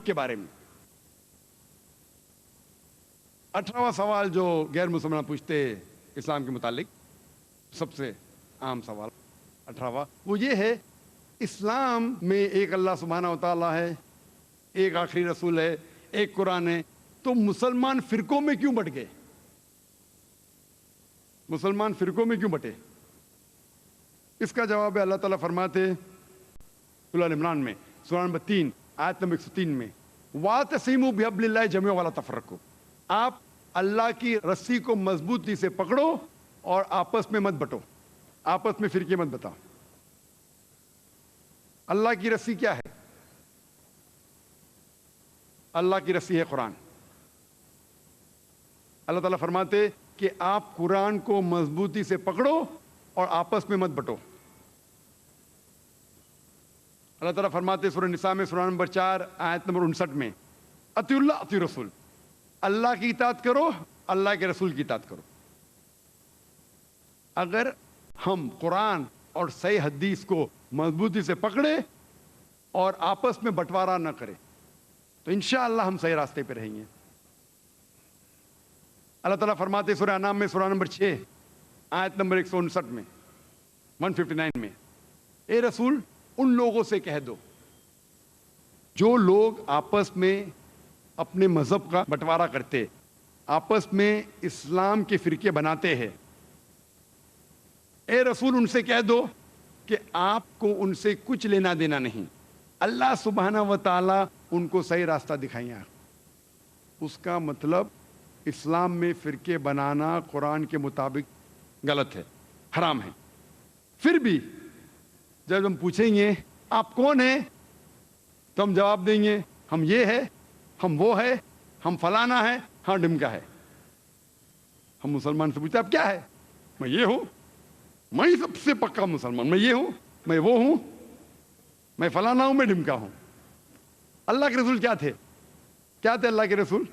کے بارے میں. 18واں سوال جو غیر مسلمان پوچھتے اسلام کے متعلق، سب سے عام سوال 18واں، وہ یہ ہے اسلام میں ایک اللہ سبحانہ و تعالیٰ ہے، ایک آخری رسول ہے، ایک قرآن ہے، تو مسلمان فرقوں میں کیوں بٹ گئے؟ مسلمان فرقوں میں کیوں بٹے؟ اس کا جواب ہے اللہ تعالیٰ فرماتے سورہ عمران میں، سورہ نمبر 3 آیت نمبر 103 میں، وَاعْتَصِمُوا بِحَبْلِ اللَّهِ جَمِيعًا وَلَا تَفَرَّقُوا، آپ اللہ کی رسی کو مضبوطی سے پکڑو اور آپس میں مت بٹو، آپس میں فرقے مت بتاؤ. اللہ کی رسی کیا ہے؟ اللہ کی رسی ہے قرآن. اللہ تعالیٰ فرماتے کہ آپ قرآن کو مضبوطی سے پکڑو اور آپس میں مت بٹو. اللہ تعالیٰ فرماتے سورہ نساء میں سورہ نمبر 4 آیت نمبر 59 میں، اطیعوا اللہ اطیعوا رسول، اللہ کی اطاعت کرو، اللہ کے رسول کی اطاعت کرو. اگر ہم قرآن اور صحیح حدیث کو مضبوطی سے پکڑے اور آپس میں بٹوارا نہ کرے تو انشاءاللہ ہم صحیح راستے پہ رہیں گے. اللہ تعالیٰ فرماتے سورہ انعام میں سورہ نمبر 6 آیت نمبر 159 میں 159 میں، اے رسول ان لوگوں سے کہہ دو جو لوگ آپس میں اپنے مذہب کا بٹوارا کرتے، آپس میں اسلام کے فرقے بناتے ہیں، اے رسول ان سے کہہ دو کہ آپ کو ان سے کچھ لینا دینا نہیں، اللہ سبحانہ و تعالیٰ ان کو صحیح راستہ دکھائیں. اس کا مطلب اسلام میں فرقے بنانا قرآن کے مطابق غلط ہے، حرام ہے. پھر بھی جب ہم پوچھیں گے آپ کون ہیں تو ہم جواب دیں گے ہم یہ ہے، ہم وہ ہے، ہم فلانا ہے، ہاں ڈمکا ہے. ہم مسلمان سے پوچھتے آپ کیا ہے؟ میں یہ ہوں، میں سب سے پکا مسلمان، میں یہ ہوں، میں وہ ہوں، میں فلانا ہوں، میں ڈمکا ہوں. اللہ کے رسول کیا تھے؟ کیا تھے اللہ کے رسول؟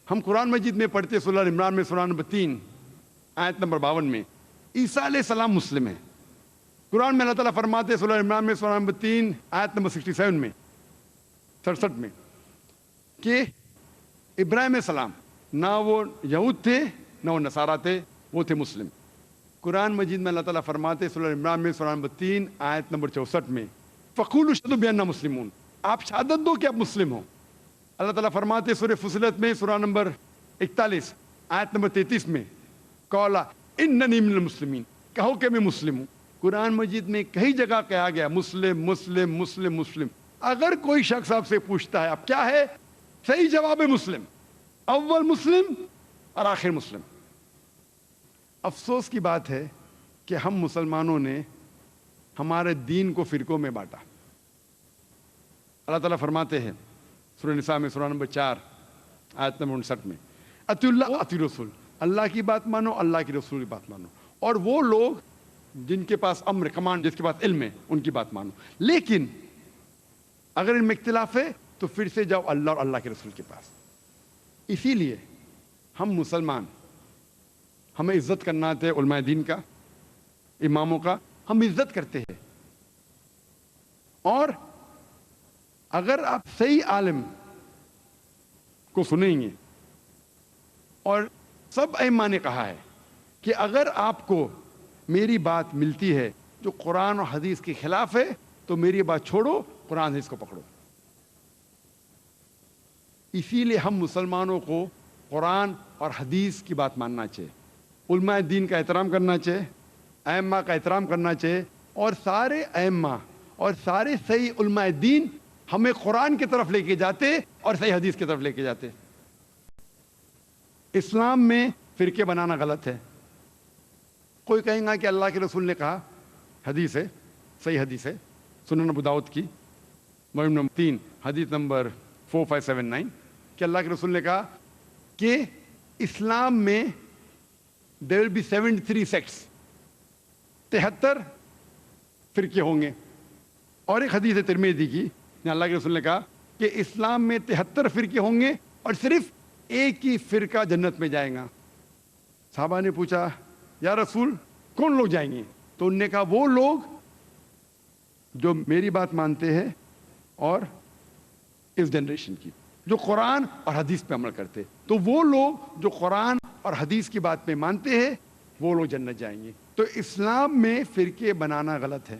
ہم قرآن مجید میں پڑھتے سورہ عمران میں سورہ نمبر 3 آیت نمبر 52 میں عیسیٰ علیہ السلام مسلم ہیں. قرآن میں اللہ تعالیٰ فرماتے سورہ عمران میں سورہ نمبر 3 آیت نمبر 67 میں 67 میں کہ ابراہیم علیہ السلام نہ وہ یہود تھے نہ وہ نصارہ تھے، وہ تھے مسلم. قرآن مجید میں اللہ تعالیٰ فرماتے سورہ عمران میں سورہ نمبر 3 آیت نمبر 64 میں فَقُولُوا اشْهَدُوا بِأَنَّا مُسْلِمُونَ، آپ شہادت دو کہ آپ مسلم ہو. اللہ تعالیٰ فرماتے سورہ فصلت میں سورہ نمبر 41 آیت نمبر 33 میں قَالَ إِنَّنِي مِنَ الْمُسْلِمِينَ، کہو کہ میں مسلم ہوں. قرآن مجید میں کئی جگہ کہا گیا مسلم مسلم مسلم مسلم. اگر کوئی شخص آپ سے پوچھتا ہے آپ کیا ہے، صحیح جواب ہے مسلم، اول مسلم اور آخر مسلم. افسوس کی بات ہے کہ ہم مسلمانوں نے ہمارے دین کو فرقوں میں بانٹا. اللہ تعالیٰ فرماتے ہیں سورہ نساء میں سورہ نمبر 4 آیت نمبر 59 میں اطیعوا اللہ اطیعوا رسول، اللہ کی بات مانو، اللہ کی رسول کی بات مانو، اور وہ لوگ جن کے پاس امر کمانڈ، جس کے پاس علم ہے، ان کی بات مانو. لیکن اگر ان میں اختلاف ہے تو پھر سے جاؤ اللہ اور اللہ کے رسول کے پاس. اسی لیے ہم مسلمان، ہمیں عزت کرنا ہے علماء دین کا، اماموں کا، ہم عزت کرتے ہیں. اور اگر آپ صحیح عالم کو سنیں گے، اور سب ائمہ نے کہا ہے کہ اگر آپ کو میری بات ملتی ہے جو قرآن اور حدیث کے خلاف ہے تو میری بات چھوڑو، قرآن حدیث کو پکڑو. اسی لیے ہم مسلمانوں کو قرآن اور حدیث کی بات ماننا چاہیے، علماء دین کا احترام کرنا چاہیے، ائمہ کا احترام کرنا چاہیے. اور سارے ائمہ اور سارے صحیح علماء دین ہمیں قرآن کی طرف لے کے جاتے اور صحیح حدیث کی طرف لے کے جاتے. اسلام میں فرقے بنانا غلط ہے. کوئی کہیں گا کہ اللہ کے رسول نے کہا، حدیث ہے، صحیح حدیث ہے، سنن ابو داؤد کی والیوم نمبر 3 حدیث نمبر 4579 کہ اللہ کے رسول نے کہا کہ اسلام میں there will be 73 sects، 73 فرقے ہوں گے. اور ایک حدیث ہے ترمذی کی، اللہ کے رسول نے کہا کہ اسلام میں 73 فرقے ہوں گے اور صرف ایک ہی فرقہ جنت میں جائے گا. صحابہ نے پوچھا یا رسول کون لوگ جائیں گے؟ تو انہوں نے کہا وہ لوگ جو میری بات مانتے ہیں اور اس جنریشن کی جو قرآن اور حدیث پہ عمل کرتے. تو وہ لوگ جو قرآن اور حدیث کی بات پہ مانتے ہیں وہ لوگ جنت جائیں گے. تو اسلام میں فرقے بنانا غلط ہے.